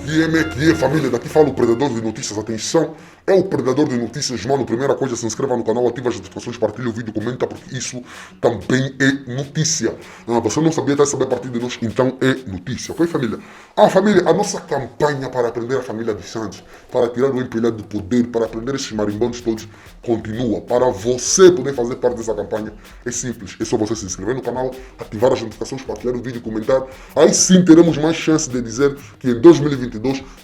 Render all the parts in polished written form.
Que é, família? Daqui fala o Predador de Notícias. Atenção, é o Predador de Notícias, mano. Primeira coisa, se inscreva no canal, ativa as notificações, partilha o vídeo, comenta, porque isso também é notícia. Você não sabia, até saber a partir de nós, então é notícia, ok, família? Família, a nossa campanha para aprender a família dos Santos, para tirar o empilhado do poder, para aprender esses marimbondos todos, continua. Para você poder fazer parte dessa campanha, é simples. É só você se inscrever no canal, ativar as notificações, partilhar o vídeo, comentar. Aí sim teremos mais chance de dizer que em 2022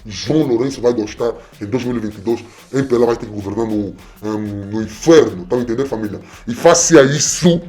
João Lourenço vai gostar. Em 2022 MPLA vai ter que governar no inferno. Tá entendendo, família? E faça isso.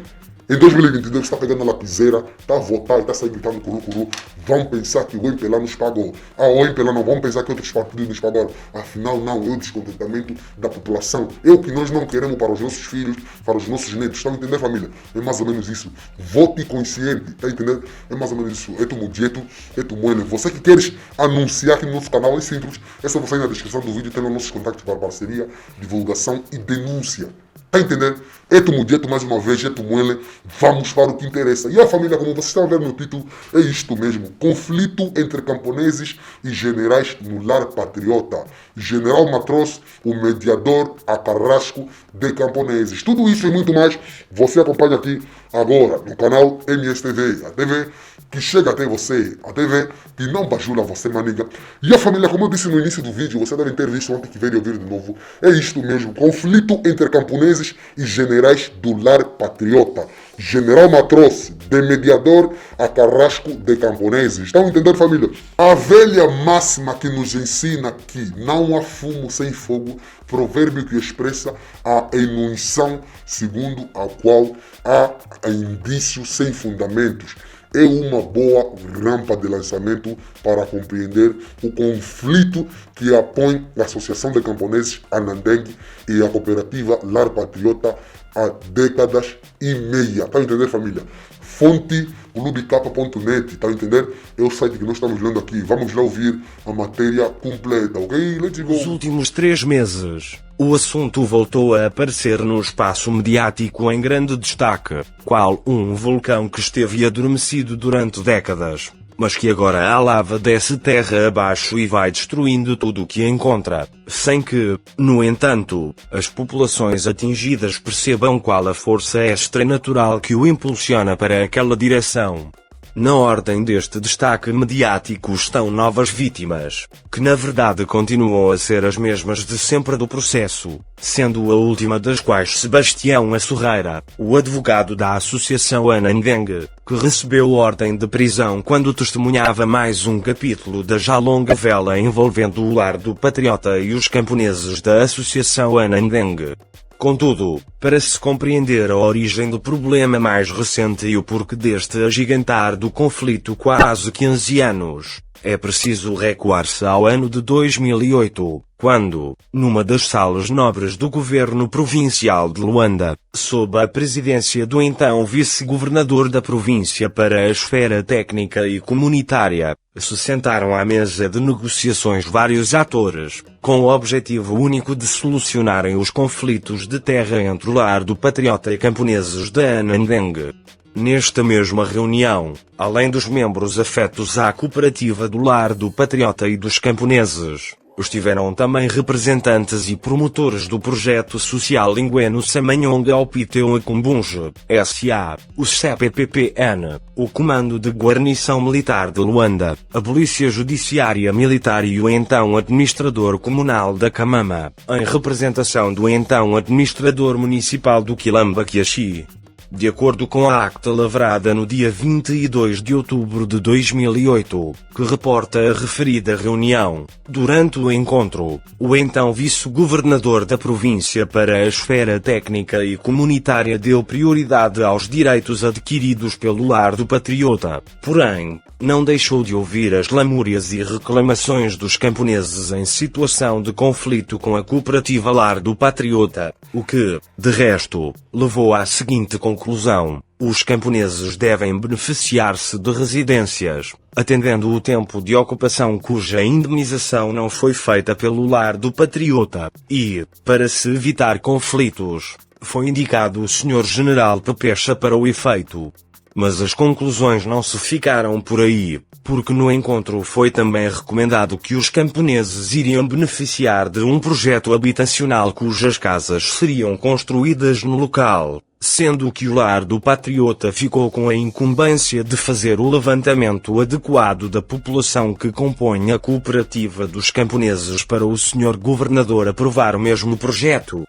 Em 2022 está pegando a lapiseira, está a votar e está saindo gritando curu. Vão pensar que o MPLA nos pagou. O MPLA não, vão pensar que outros partidos nos pagaram. Afinal não, é o descontentamento da população. É o que nós não queremos para os nossos filhos, para os nossos netos. Estão entendendo, família? É mais ou menos isso. Vote consciente, está entendendo? É mais ou menos isso. É tu mudieto, é tu moene. Você que queres anunciar aqui no nosso canal, é simples. É só você ir na descrição do vídeo, ter os nossos contatos para parceria, divulgação e denúncia. Tá entendendo? É tu mudieto mais uma vez, é tu moele, vamos para o que interessa. E a família, como vocês estão a ver no título, é isto mesmo. Conflito entre camponeses e generais no lar patriota. General Matros, o mediador a carrasco de camponeses. Tudo isso e muito mais, você acompanha aqui agora no canal MSTV. A TV que chega até você, a TV que não bajula você, maniga. E a família, como eu disse no início do vídeo, você deve ter visto ontem que veio ouvir de novo, é isto mesmo. Conflito entre camponeses e generais do lar patriota. General Matros, de mediador a carrasco de camponeses. Estão entendendo, família? A velha máxima que nos ensina que não há fumo sem fogo, provérbio que expressa a enuição segundo a qual há indício sem fundamentos. É uma boa rampa de lançamento para compreender o conflito que apõe a Associação de Camponeses Anandengue e a cooperativa Lar Patriota há décadas e meia. Tá entendendo, família? Fonte clubecapa.net, tá entendendo? É o site que nós estamos lendo aqui. Vamos lá ouvir a matéria completa, ok? Let's go! Nos últimos 3 meses, o assunto voltou a aparecer no espaço mediático em grande destaque, qual um vulcão que esteve adormecido durante décadas, mas que agora a lava desce terra abaixo e vai destruindo tudo o que encontra, sem que, no entanto, as populações atingidas percebam qual a força extranatural que o impulsiona para aquela direção. Na ordem deste destaque mediático estão novas vítimas, que na verdade continuam a ser as mesmas de sempre do processo, sendo a última das quais Sebastião Assorreira, o advogado da Associação Anandengue, que recebeu ordem de prisão quando testemunhava mais um capítulo da já longa vela envolvendo o lar do patriota e os camponeses da Associação Anandengue. Contudo, para se compreender a origem do problema mais recente e o porquê deste agigantar do conflito quase 15 anos, é preciso recuar-se ao ano de 2008, quando, numa das salas nobres do governo provincial de Luanda, sob a presidência do então vice-governador da província para a esfera técnica e comunitária, se sentaram à mesa de negociações vários atores, com o objetivo único de solucionarem os conflitos de terra entre o lar do patriota e camponeses da Anandengue. Nesta mesma reunião, além dos membros afetos à cooperativa do lar do patriota e dos camponeses, estiveram também representantes e promotores do projeto social Lingueno Samanyonga Opiteu Akumbunge, S.A., o CPPPN, o Comando de Guarnição Militar de Luanda, a Polícia Judiciária Militar e o então Administrador Comunal da Camama, em representação do então Administrador Municipal do Quilamba Quiaxi. De acordo com a acta lavrada no dia 22 de outubro de 2008, que reporta a referida reunião, durante o encontro, o então vice-governador da província para a esfera técnica e comunitária deu prioridade aos direitos adquiridos pelo lar do patriota, porém, não deixou de ouvir as lamúrias e reclamações dos camponeses em situação de conflito com a cooperativa Lar do Patriota, o que, de resto, levou à seguinte conclusão: os camponeses devem beneficiar-se de residências, atendendo o tempo de ocupação cuja indemnização não foi feita pelo Lar do Patriota, e, para se evitar conflitos, foi indicado o Sr. General Pepecha para o efeito. Mas as conclusões não se ficaram por aí, porque no encontro foi também recomendado que os camponeses iriam beneficiar de um projeto habitacional cujas casas seriam construídas no local, sendo que o Lar do Patriota ficou com a incumbência de fazer o levantamento adequado da população que compõe a cooperativa dos camponeses para o Sr. Governador aprovar o mesmo projeto.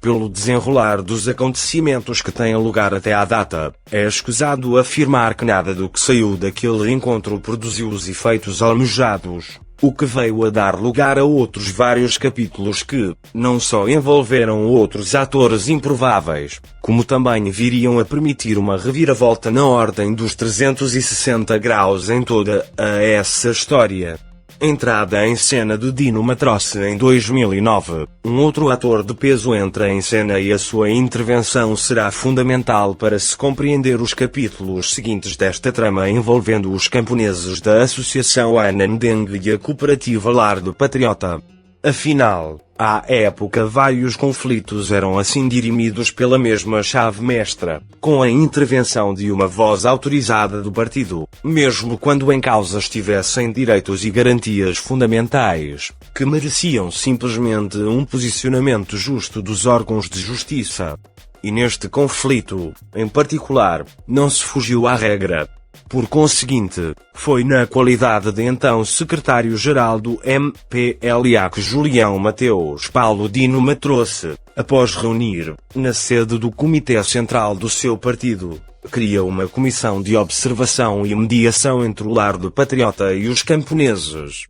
Pelo desenrolar dos acontecimentos que têm lugar até à data, é escusado afirmar que nada do que saiu daquele encontro produziu os efeitos almejados, o que veio a dar lugar a outros vários capítulos que, não só envolveram outros atores improváveis, como também viriam a permitir uma reviravolta na ordem dos 360 graus em toda essa história. Entrada em cena de Dino Matroce em 2009, um outro ator de peso entra em cena e a sua intervenção será fundamental para se compreender os capítulos seguintes desta trama envolvendo os camponeses da Associação Anandeng e a cooperativa Lar do Patriota. Afinal, à época vários conflitos eram assim dirimidos pela mesma chave mestra, com a intervenção de uma voz autorizada do partido, mesmo quando em causa estivessem direitos e garantias fundamentais, que mereciam simplesmente um posicionamento justo dos órgãos de justiça. E neste conflito, em particular, não se fugiu à regra. Por conseguinte, foi na qualidade de então secretário-geral do MPLA que Julião Mateus Paulo Dino Matroce, após reunir, na sede do Comitê Central do seu partido, cria uma comissão de observação e mediação entre o Lar do Patriota e os camponeses.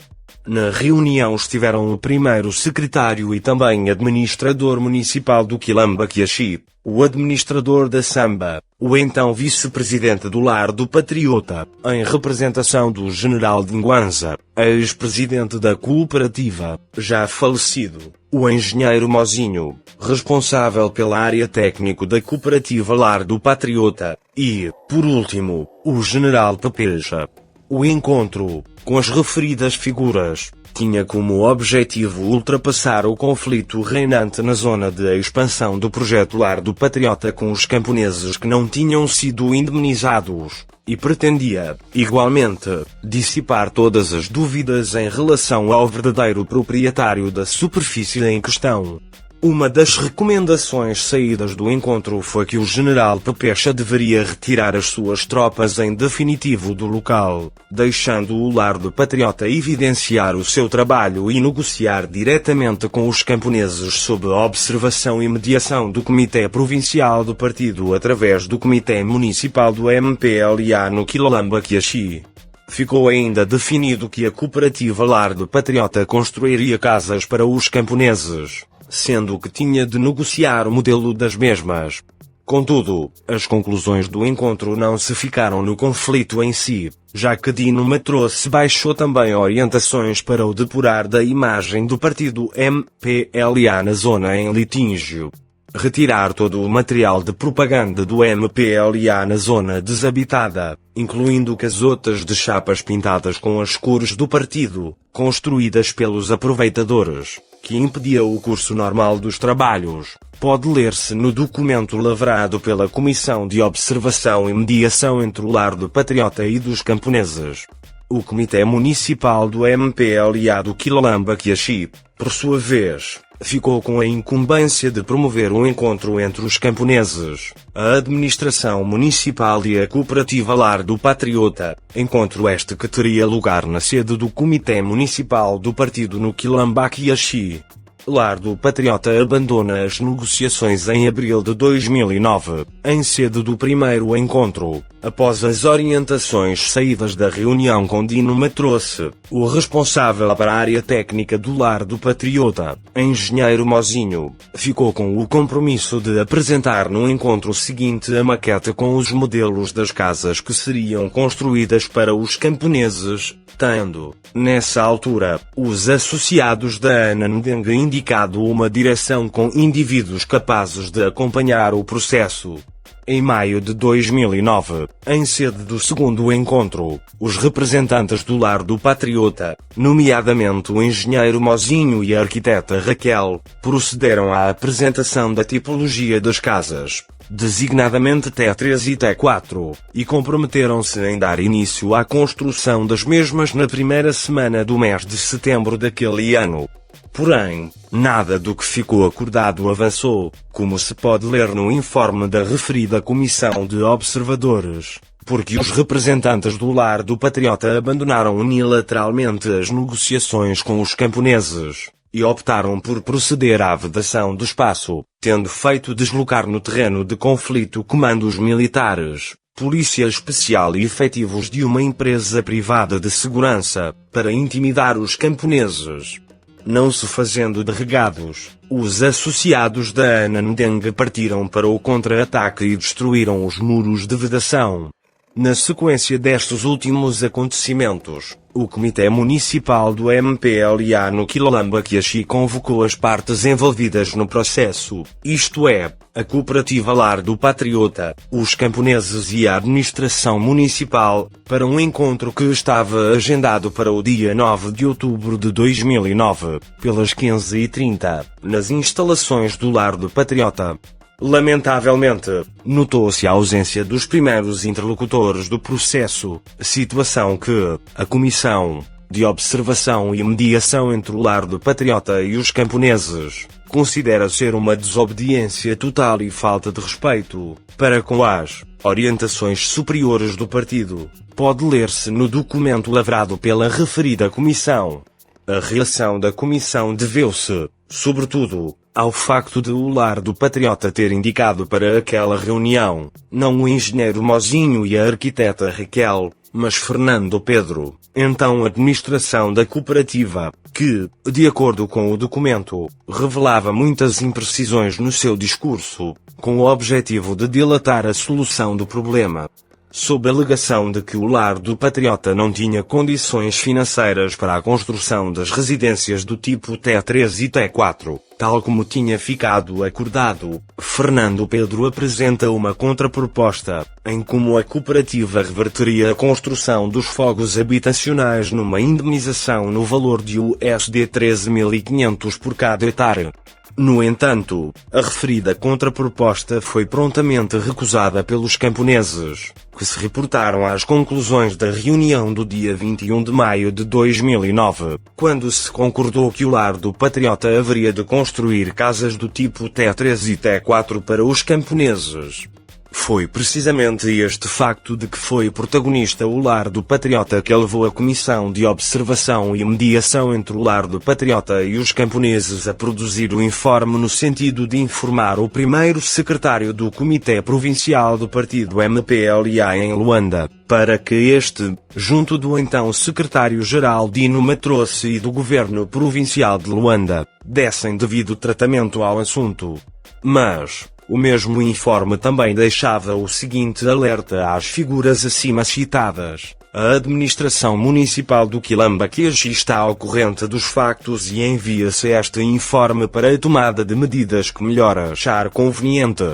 Na reunião estiveram o primeiro secretário e também administrador municipal do Quilamba-Quiaxi, o administrador da Samba, o então vice-presidente do Lar do Patriota, em representação do general Dinguanza, ex-presidente da cooperativa, já falecido, o engenheiro Mozinho, responsável pela área técnico da cooperativa Lar do Patriota, e, por último, o general Papeja. O encontro, com as referidas figuras, tinha como objetivo ultrapassar o conflito reinante na zona de expansão do projeto Lar do Patriota com os camponeses que não tinham sido indemnizados, e pretendia, igualmente, dissipar todas as dúvidas em relação ao verdadeiro proprietário da superfície em questão. Uma das recomendações saídas do encontro foi que o general Papecha deveria retirar as suas tropas em definitivo do local, deixando o Lar do Patriota evidenciar o seu trabalho e negociar diretamente com os camponeses sob observação e mediação do Comitê Provincial do Partido através do Comitê Municipal do MPLA no Quilamba-Quiaxi. Ficou ainda definido que a cooperativa Lar do Patriota construiria casas para os camponeses, sendo que tinha de negociar o modelo das mesmas. Contudo, as conclusões do encontro não se ficaram no conflito em si, já que Dino Matroce baixou também orientações para o depurar da imagem do partido MPLA na zona em litígio. Retirar todo o material de propaganda do MPLA na zona desabitada, incluindo casotas de chapas pintadas com as cores do partido, construídas pelos aproveitadores, que impedia o curso normal dos trabalhos, pode ler-se no documento lavrado pela Comissão de Observação e Mediação entre o Lar do Patriota e dos camponeses. O Comitê Municipal do MPLA do Quilamba-Quiaxi, por sua vez, ficou com a incumbência de promover um encontro entre os camponeses, a administração municipal e a cooperativa Lar do Patriota, encontro este que teria lugar na sede do Comitê Municipal do Partido no Quilamba-Quiaxi. Lar do Patriota abandona as negociações em abril de 2009, em sede do primeiro encontro, após as orientações saídas da reunião com Dino Matroce, o responsável para a área técnica do Lar do Patriota, engenheiro Mozinho, ficou com o compromisso de apresentar no encontro seguinte a maquete com os modelos das casas que seriam construídas para os camponeses, tendo, nessa altura, os associados da Anandeng indicado uma direção com indivíduos capazes de acompanhar o processo. Em maio de 2009, em sede do segundo encontro, os representantes do Lar do Patriota, nomeadamente o engenheiro Mozinho e a arquiteta Raquel, procederam à apresentação da tipologia das casas, designadamente T3 e T4, e comprometeram-se em dar início à construção das mesmas na primeira semana do mês de setembro daquele ano. Porém, nada do que ficou acordado avançou, como se pode ler no informe da referida Comissão de Observadores, porque os representantes do Lar do Patriota abandonaram unilateralmente as negociações com os camponeses e optaram por proceder à vedação do espaço, tendo feito deslocar no terreno de conflito comandos militares, polícia especial e efetivos de uma empresa privada de segurança, para intimidar os camponeses. Não se fazendo de regados, os associados da Anandeng partiram para o contra-ataque e destruíram os muros de vedação. Na sequência destes últimos acontecimentos, o Comitê Municipal do MPLA no Quilombo-Quiaxi convocou as partes envolvidas no processo, isto é, a Cooperativa Lar do Patriota, os camponeses e a administração municipal, para um encontro que estava agendado para o dia 9 de outubro de 2009, pelas 15h30, nas instalações do Lar do Patriota. Lamentavelmente, notou-se a ausência dos primeiros interlocutores do processo, situação que a Comissão de Observação e Mediação entre o Lar do Patriota e os camponeses considera ser uma desobediência total e falta de respeito para com as orientações superiores do partido. Pode ler-se no documento lavrado pela referida comissão. A reação da comissão deveu-se, sobretudo, ao facto de o Lar do Patriota ter indicado para aquela reunião, não o engenheiro Mozinho e a arquiteta Raquel, mas Fernando Pedro, então administração da cooperativa, que, de acordo com o documento, revelava muitas imprecisões no seu discurso, com o objetivo de dilatar a solução do problema. Sob a alegação de que o Lar do Patriota não tinha condições financeiras para a construção das residências do tipo T3 e T4, tal como tinha ficado acordado, Fernando Pedro apresenta uma contraproposta, em como a cooperativa reverteria a construção dos fogos habitacionais numa indemnização no valor de USD 13.500 por cada hectare. No entanto, a referida contraproposta foi prontamente recusada pelos camponeses, que se reportaram às conclusões da reunião do dia 21 de maio de 2009, quando se concordou que o Lar do Patriota haveria de construir casas do tipo T3 e T4 para os camponeses. Foi precisamente este facto de que foi protagonista o Lar do Patriota que levou a Comissão de Observação e Mediação entre o Lar do Patriota e os camponeses a produzir o informe no sentido de informar o primeiro secretário do Comitê Provincial do Partido MPLA em Luanda, para que este, junto do então secretário-geral Dino Matroce e do Governo Provincial de Luanda, dessem devido tratamento ao assunto. Mas o mesmo informe também deixava o seguinte alerta às figuras acima citadas. A administração municipal do Quilombo-Quiaxi está ao corrente dos factos e envia-se este informe para a tomada de medidas que melhor achar conveniente.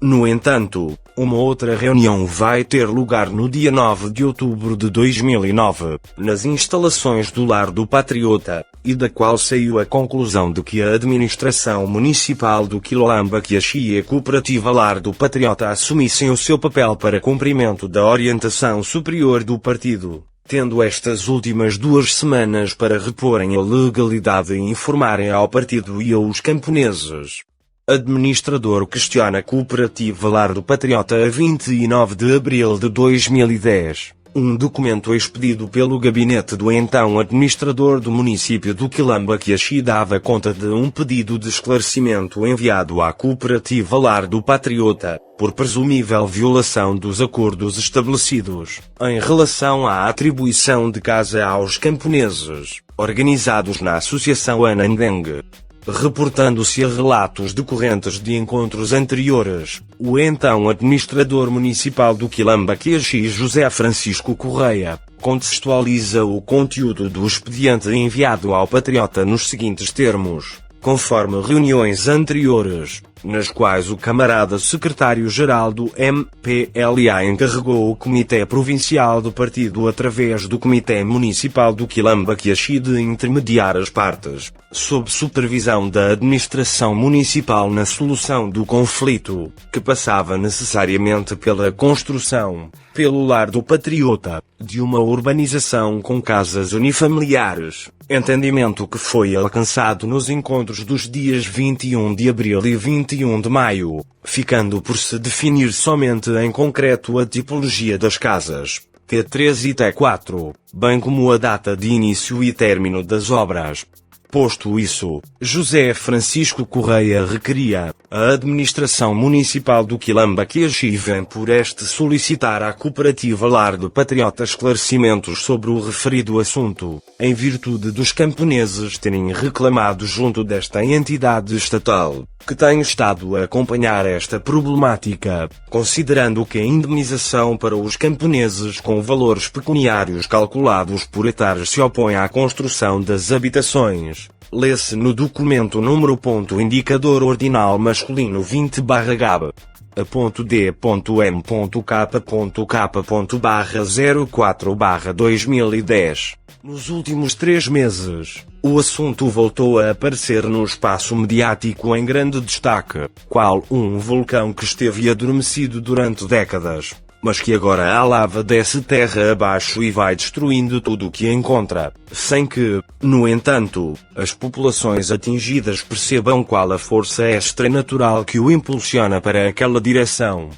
No entanto, uma outra reunião vai ter lugar no dia 9 de outubro de 2009, nas instalações do Lar do Patriota, e da qual saiu a conclusão de que a administração municipal do Quilombo-Quiaxi e a cooperativa Lar do Patriota assumissem o seu papel para cumprimento da orientação superior do partido, tendo estas últimas 2 semanas para reporem a legalidade e informarem ao partido e aos camponeses. Administrador questiona a cooperativa Lar do Patriota a 29 de abril de 2010. Um documento expedido pelo gabinete do então administrador do município do Quilombo-Quiaxi dava conta de um pedido de esclarecimento enviado à cooperativa Lar do Patriota, por presumível violação dos acordos estabelecidos, em relação à atribuição de casa aos camponeses, organizados na Associação Anandeng. Reportando-se a relatos decorrentes de encontros anteriores, o então administrador municipal do Quilombo-Quiaxi José Francisco Correia contextualiza o conteúdo do expediente enviado ao Patriota nos seguintes termos: conforme reuniões anteriores, nas quais o camarada secretário-geral do MPLA encarregou o Comitê Provincial do Partido através do Comitê Municipal do Quilamba-Quiaxi de intermediar as partes, sob supervisão da administração municipal na solução do conflito, que passava necessariamente pela construção, pelo lar do patriota, de uma urbanização com casas unifamiliares, entendimento que foi alcançado nos encontros dos dias 21 de abril e 21 de maio, ficando por se definir somente em concreto a tipologia das casas, T3 e T4, bem como a data de início e término das obras. Posto isso, José Francisco Correia requeria a administração municipal do Quilamba-Quiaxi vem por este solicitar à cooperativa Lar do Patriota esclarecimentos sobre o referido assunto, em virtude dos camponeses terem reclamado junto desta entidade estatal, que tem estado a acompanhar esta problemática, considerando que a indemnização para os camponeses com valores pecuniários calculados por hectare se opõe à construção das habitações. Lê-se no documento número indicador ordinal masculino 20/Gab. A.D.M.K.K./04/2010. Nos últimos 3 meses, o assunto voltou a aparecer no espaço mediático em grande destaque, qual um vulcão que esteve adormecido durante décadas, mas que agora a lava desce terra abaixo e vai destruindo tudo o que encontra, sem que, no entanto, as populações atingidas percebam qual a força extranatural que o impulsiona para aquela direção.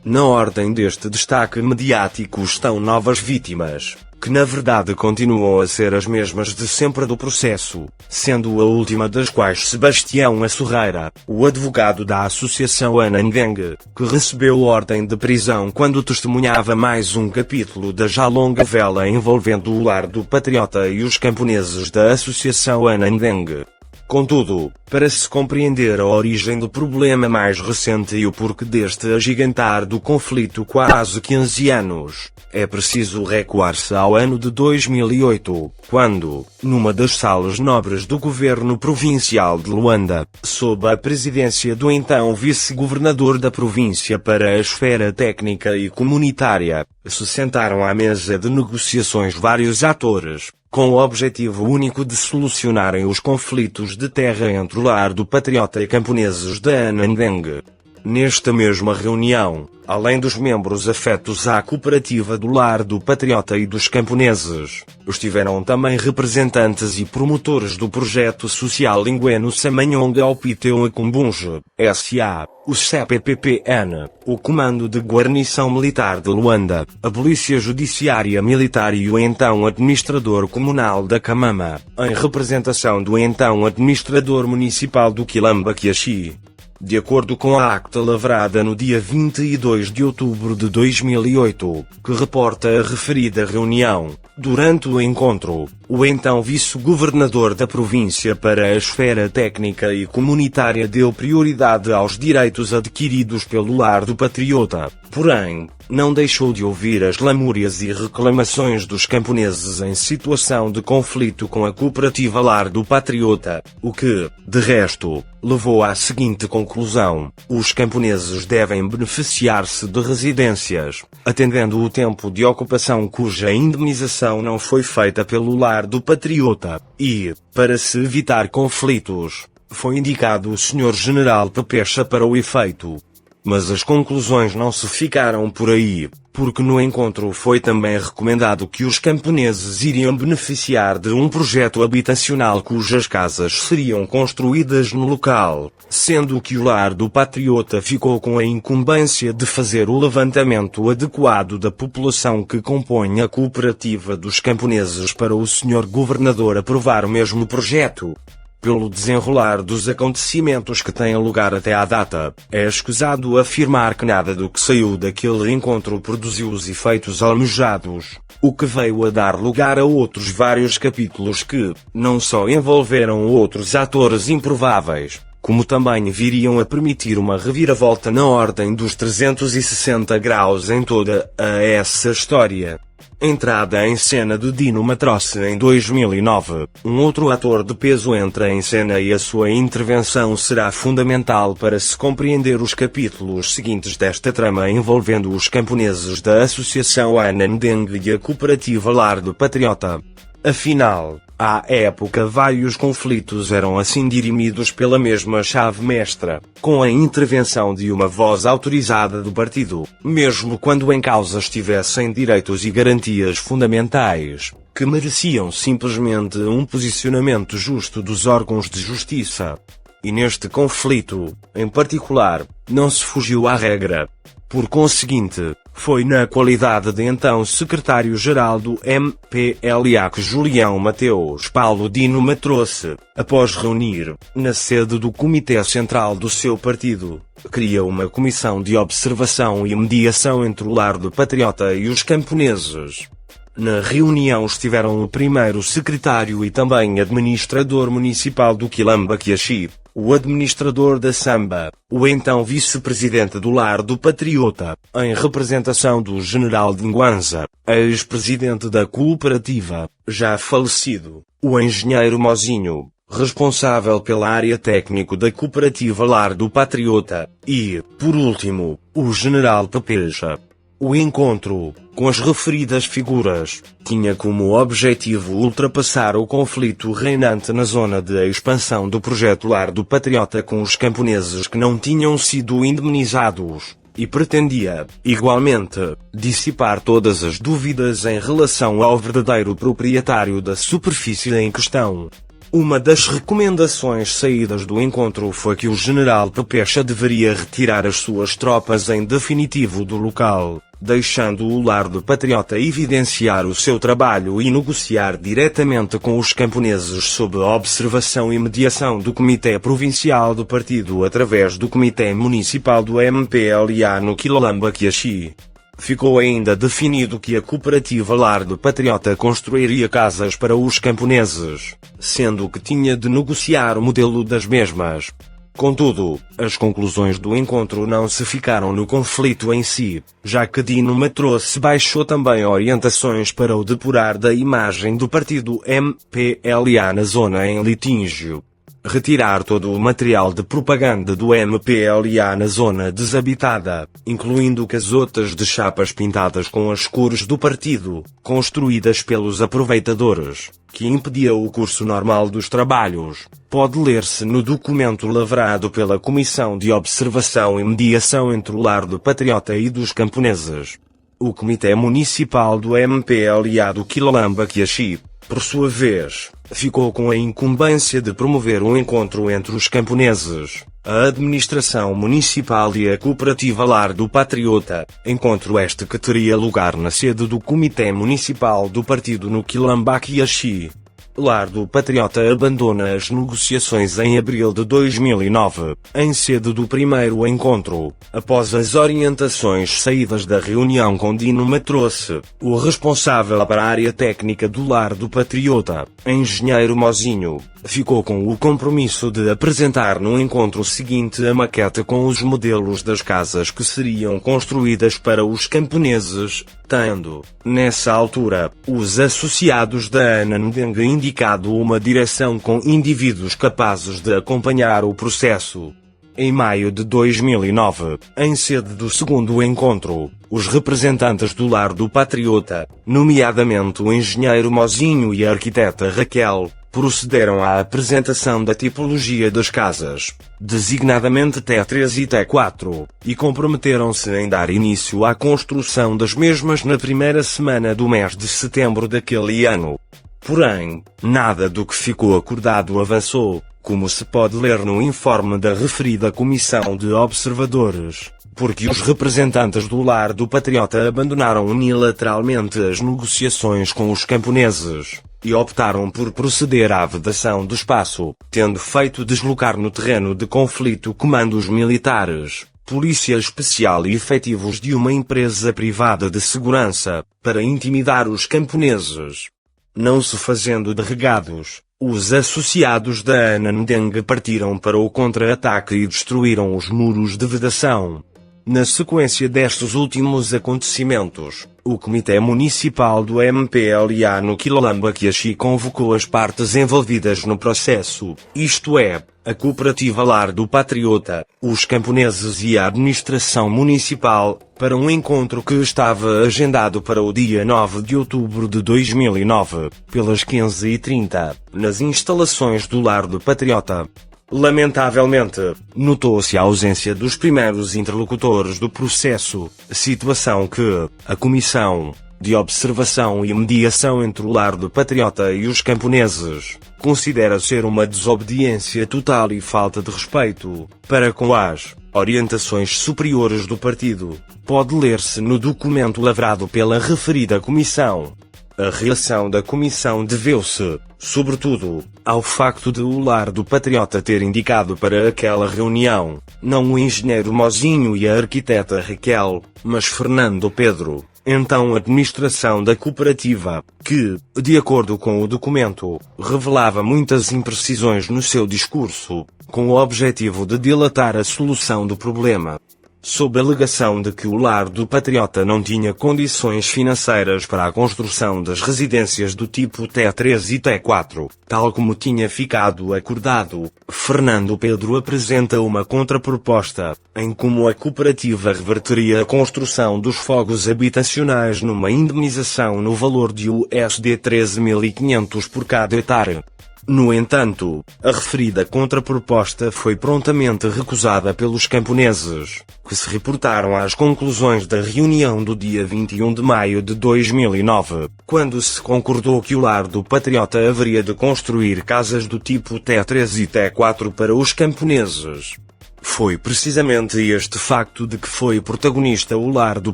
Na ordem deste destaque mediático estão novas vítimas, que na verdade continuam a ser as mesmas de sempre do processo, sendo a última das quais Sebastião Assorreira, o advogado da Associação Anandengue, que recebeu ordem de prisão quando testemunhava mais um capítulo da já longa vela envolvendo o lar do patriota e os camponeses da Associação Anandengue. Contudo, para se compreender a origem do problema mais recente e o porquê deste agigantar do conflito quase 15 anos, é preciso recuar-se ao ano de 2008, quando, numa das salas nobres do governo provincial de Luanda, sob a presidência do então vice-governador da província para a esfera técnica e comunitária, se sentaram à mesa de negociações vários atores, com o objetivo único de solucionarem os conflitos de terra entre o lar do patriota e camponeses da Anandengue. Nesta mesma reunião, além dos membros afetos à cooperativa do lar do patriota e dos camponeses, estiveram também representantes e promotores do projeto social Lingueno Samanyonga Opiteu e Kumbunge, S.A., o CPPPN, o Comando de Guarnição Militar de Luanda, a Polícia Judiciária Militar e o então Administrador Comunal da Camama, em representação do então Administrador Municipal do Quilamba-Quiaxi. De acordo com a acta lavrada no dia 22 de outubro de 2008, que reporta a referida reunião, durante o encontro, o então vice-governador da província para a esfera técnica e comunitária deu prioridade aos direitos adquiridos pelo lar do patriota, porém, não deixou de ouvir as lamúrias e reclamações dos camponeses em situação de conflito com a cooperativa Lar do Patriota, o que, de resto, levou à seguinte conclusão: os camponeses devem beneficiar-se de residências, atendendo o tempo de ocupação cuja indemnização não foi feita pelo Lar do Patriota, e, para se evitar conflitos, foi indicado o Sr. General Pepecha para o efeito. Mas as conclusões não se ficaram por aí, porque no encontro foi também recomendado que os camponeses iriam beneficiar de um projeto habitacional cujas casas seriam construídas no local, sendo que o lar do patriota ficou com a incumbência de fazer o levantamento adequado da população que compõe a cooperativa dos camponeses para o Sr. Governador aprovar o mesmo projeto. Pelo desenrolar dos acontecimentos que têm lugar até à data, é escusado afirmar que nada do que saiu daquele encontro produziu os efeitos almejados, o que veio a dar lugar a outros vários capítulos que, não só envolveram outros atores improváveis, como também viriam a permitir uma reviravolta na ordem dos 360 graus em toda essa história. Entrada em cena de Dino Matrosse em 2009. Um outro ator de peso entra em cena e a sua intervenção será fundamental para se compreender os capítulos seguintes desta trama envolvendo os camponeses da Associação Anandeng e a Cooperativa Lar do Patriota. Afinal, à época vários conflitos eram assim dirimidos pela mesma chave mestra, com a intervenção de uma voz autorizada do partido, mesmo quando em causa estivessem direitos e garantias fundamentais, que mereciam simplesmente um posicionamento justo dos órgãos de justiça. E neste conflito, em particular, não se fugiu à regra. Por conseguinte, foi na qualidade de então secretário-geral do MPLA que Julião Mateus Paulo Dino Matrosse, após reunir, na sede do Comitê Central do seu partido, cria uma comissão de observação e mediação entre o Lar do Patriota e os camponeses. Na reunião estiveram o primeiro secretário e também administrador municipal do Quilamba-Quiaxi, o administrador da Samba, o então vice-presidente do Lar do Patriota, em representação do general Dinguanza, ex-presidente da cooperativa, já falecido, o engenheiro Mozinho, responsável pela área técnico da cooperativa Lar do Patriota, e, por último, o general Pepeja. O encontro, com as referidas figuras, tinha como objetivo ultrapassar o conflito reinante na zona de expansão do projeto Lar do Patriota com os camponeses que não tinham sido indemnizados, e pretendia, igualmente, dissipar todas as dúvidas em relação ao verdadeiro proprietário da superfície em questão. Uma das recomendações saídas do encontro foi que o general Pepecha deveria retirar as suas tropas em definitivo do local, deixando o Lar do Patriota evidenciar o seu trabalho e negociar diretamente com os camponeses sob a observação e mediação do Comitê Provincial do Partido através do Comitê Municipal do MPLA no Quilamba-Quiaxi. Ficou ainda definido que a cooperativa Lar do Patriota construiria casas para os camponeses, sendo que tinha de negociar o modelo das mesmas. Contudo, as conclusões do encontro não se ficaram no conflito em si, já que Dino Matrosse baixou também orientações para o depurar da imagem do partido MPLA na zona em litígio. Retirar todo o material de propaganda do MPLA na zona desabitada, incluindo casotas de chapas pintadas com as cores do partido, construídas pelos aproveitadores, que impedia o curso normal dos trabalhos, pode ler-se no documento lavrado pela Comissão de Observação e Mediação entre o Lar do Patriota e dos camponeses. O Comitê Municipal do MPLA do Quilamba-Quiaxi, por sua vez, ficou com a incumbência de promover um encontro entre os camponeses, a administração municipal e a cooperativa Lar do Patriota, encontro este que teria lugar na sede do Comitê Municipal do Partido no Quilamba-Quiaxi. Lar do Patriota abandona as negociações em abril de 2009, em sede do primeiro encontro, após as orientações saídas da reunião com Dino Matrosse, o responsável para a área técnica do Lar do Patriota, engenheiro Mozinho, ficou com o compromisso de apresentar no encontro seguinte a maquete com os modelos das casas que seriam construídas para os camponeses, tendo, nessa altura, os associados da Anandeng indicado uma direção com indivíduos capazes de acompanhar o processo. Em maio de 2009, em sede do segundo encontro, os representantes do Lar do Patriota, nomeadamente o engenheiro Mozinho e a arquiteta Raquel, procederam à apresentação da tipologia das casas, designadamente T3 e T4, e comprometeram-se em dar início à construção das mesmas na primeira semana do mês de setembro daquele ano. Porém, nada do que ficou acordado avançou, como se pode ler no informe da referida Comissão de Observadores, porque os representantes do Lar do Patriota abandonaram unilateralmente as negociações com os camponeses, e optaram por proceder à vedação do espaço, tendo feito deslocar no terreno de conflito comandos militares, polícia especial e efetivos de uma empresa privada de segurança, para intimidar os camponeses. Não se fazendo de regados, os associados da Anandeng partiram para o contra-ataque e destruíram os muros de vedação. Na sequência destes últimos acontecimentos, o Comitê Municipal do MPLA no Quilombo-Quiaxi convocou as partes envolvidas no processo, isto é, a Cooperativa Lar do Patriota, os camponeses e a administração municipal, para um encontro que estava agendado para o dia 9 de outubro de 2009, pelas 15h30, nas instalações do Lar do Patriota. Lamentavelmente, notou-se a ausência dos primeiros interlocutores do processo, situação que a Comissão de Observação e Mediação entre o Lar do Patriota e os camponeses considera ser uma desobediência total e falta de respeito para com as orientações superiores do partido. Pode ler-se no documento lavrado pela referida comissão. A reação da comissão deveu-se, sobretudo, ao facto de o Lar do Patriota ter indicado para aquela reunião, não o engenheiro Mozinho e a arquiteta Raquel, mas Fernando Pedro, então administração da cooperativa, que, de acordo com o documento, revelava muitas imprecisões no seu discurso, com o objetivo de dilatar a solução do problema. Sob a alegação de que o Lar do Patriota não tinha condições financeiras para a construção das residências do tipo T3 e T4, tal como tinha ficado acordado, Fernando Pedro apresenta uma contraproposta, em como a cooperativa reverteria a construção dos fogos habitacionais numa indemnização no valor de USD 13.500 por cada hectare. No entanto, a referida contraproposta foi prontamente recusada pelos camponeses, que se reportaram às conclusões da reunião do dia 21 de maio de 2009, quando se concordou que o Lar do Patriota haveria de construir casas do tipo T3 e T4 para os camponeses. Foi precisamente este facto de que foi protagonista o Lar do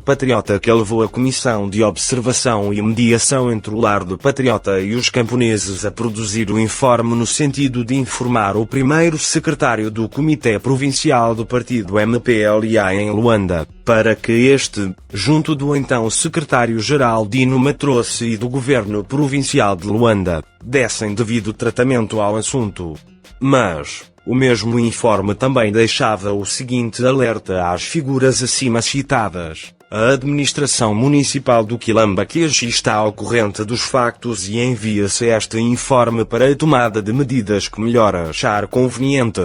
Patriota que levou a Comissão de Observação e Mediação entre o Lar do Patriota e os camponeses a produzir o informe no sentido de informar o primeiro secretário do Comitê Provincial do Partido MPLA em Luanda, para que este, junto do então secretário-geral Dino Matroce e do Governo Provincial de Luanda, dessem devido tratamento ao assunto. Mas o mesmo informe também deixava o seguinte alerta às figuras acima citadas. A administração municipal do Quilombo-Quiaxi está ao corrente dos factos e envia-se este informe para a tomada de medidas que melhor achar conveniente.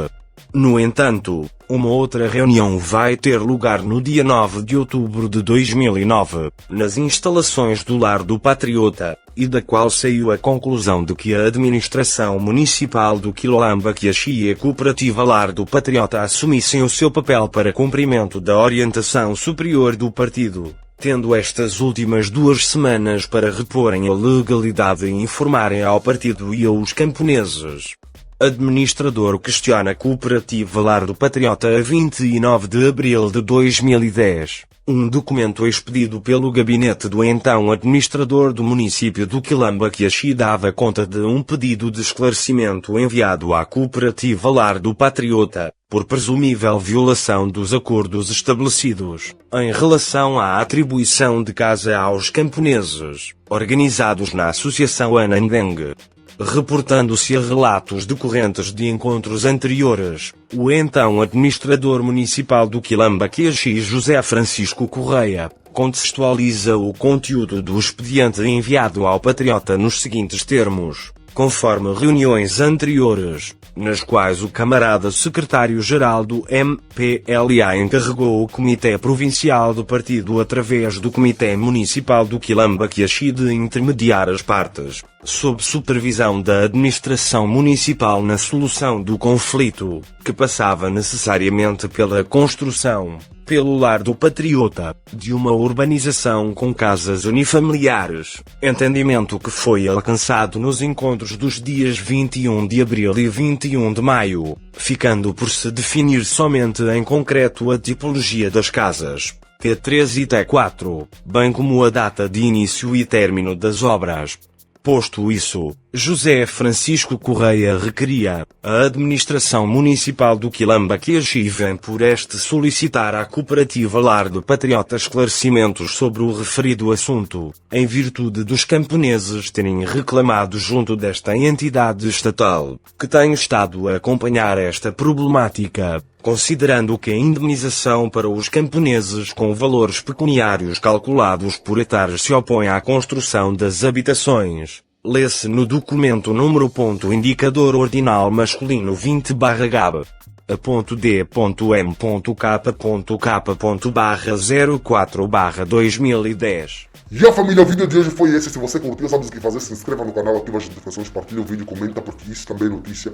No entanto, uma outra reunião vai ter lugar no dia 9 de outubro de 2009, nas instalações do Lar do Patriota, e da qual saiu a conclusão de que a administração municipal do Quilombo-Quiaxi e a cooperativa Lar do Patriota assumissem o seu papel para cumprimento da orientação superior do partido, tendo estas últimas 2 semanas para reporem a legalidade e informarem ao partido e aos camponeses. Administrador questiona a cooperativa Lar do Patriota a 29 de abril de 2010. Um documento expedido pelo gabinete do então administrador do município do Quilombo-Quiaxi dava conta de um pedido de esclarecimento enviado à cooperativa Lar do Patriota, por presumível violação dos acordos estabelecidos, em relação à atribuição de casa aos camponeses, organizados na Associação Anandeng. Reportando-se a relatos decorrentes de encontros anteriores, o então administrador municipal do Quilombo-Quiaxi, José Francisco Correia, contextualiza o conteúdo do expediente enviado ao Patriota nos seguintes termos: conforme reuniões anteriores, nas quais o camarada secretário-geral do MPLA encarregou o Comitê Provincial do Partido através do Comitê Municipal do Quilombo-Quiaxi de intermediar as partes, sob supervisão da administração municipal na solução do conflito, que passava necessariamente pela construção, pelo Lar do Patriota, de uma urbanização com casas unifamiliares, entendimento que foi alcançado nos encontros dos dias 21 de abril e 21 de maio, ficando por se definir somente em concreto a tipologia das casas, T3 e T4, bem como a data de início e término das obras. Posto isso, José Francisco Correia requeria a administração municipal do Quilamba que arquivem por este solicitar à cooperativa Lar de Patriota esclarecimentos sobre o referido assunto, em virtude dos camponeses terem reclamado junto desta entidade estatal, que tem estado a acompanhar esta problemática, considerando que a indemnização para os camponeses com valores pecuniários calculados por hectares se opõe à construção das habitações. Lê-se no documento número indicador ordinal masculino 20/Gab. A.d.m.k.k.04/2010. E a família, o vídeo de hoje foi esse. Se você curtiu, sabe o que fazer, se inscreva no canal, ativa as notificações, partilha o vídeo, comenta, porque isso também é notícia.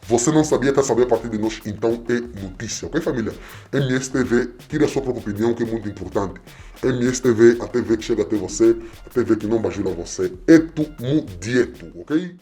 Você não sabia, quer saber a partir de nós, então é notícia, ok família? MSTV, tire a sua própria opinião, que é muito importante. MSTV, a TV que chega até você, a TV que não bajula você. Eto mudieto, ok?